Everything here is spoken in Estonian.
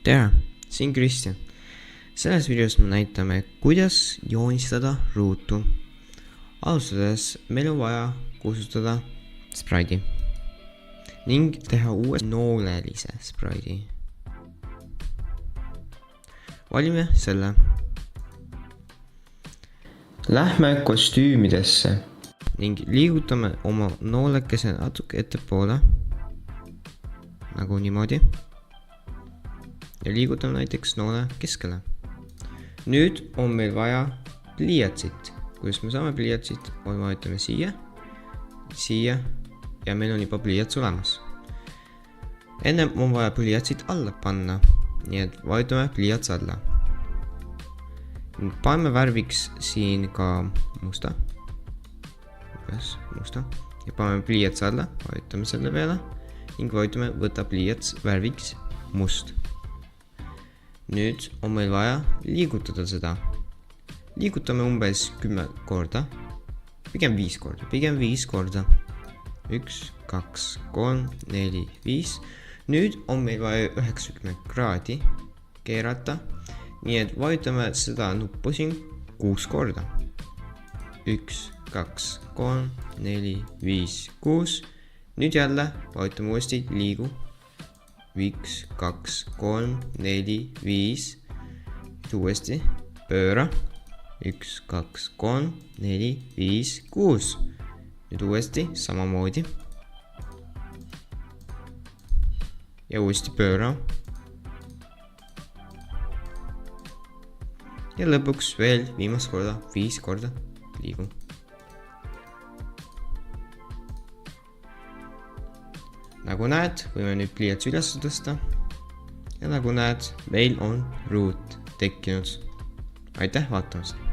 Tere, siin Kristjan. Selles videos me näitame, kuidas joonistada ruutu. Alustades meil on vaja kustutada spraidi ning teha uue noolelise spraidi. Valime selle. Lähme kostüümidesse ning liigutame oma noolekese natuke ettepoole, nagu niimoodi. Ja liigutame näiteks noole keskele. Nüüd on meil vaja pliiatsit. Kuidas me saame pliiatsit? Vajutame siia, siia ja meil on juba pliiats olemas. Enne on vaja pliiatsit alla panna, nii et vajutame pliiats alla. Paneme värviks siin ka musta. Ja paneme pliiats alla, vajutame selle peale ning vajutame võtta pliiats värviks must. Nüüd on meil vaja liigutada seda. Liigutame umbes 10 korda, pigem 5 korda. 1, 2, 3, 4, 5. Nüüd on meil vaja 90 kraadi keerata, nii et vajutame seda nuppu siin 6 korda. 1, 2, 3, 4, 5, 6. Nüüd jälle vajutame uuesti liigu. 1, 2, 3, 4, 5. Uuesti pööra. 1, 2, 3, 4, 5, 6. Nüüd uuesti samamoodi. Ja uuesti pööra. Ja lõpuks veel viimast korda 5 korda liigu. Nagu näed, võime nüüd pliiats üles tõsta ja nagu näed, meil on ruut tekkinud. Aitäh vaatamast!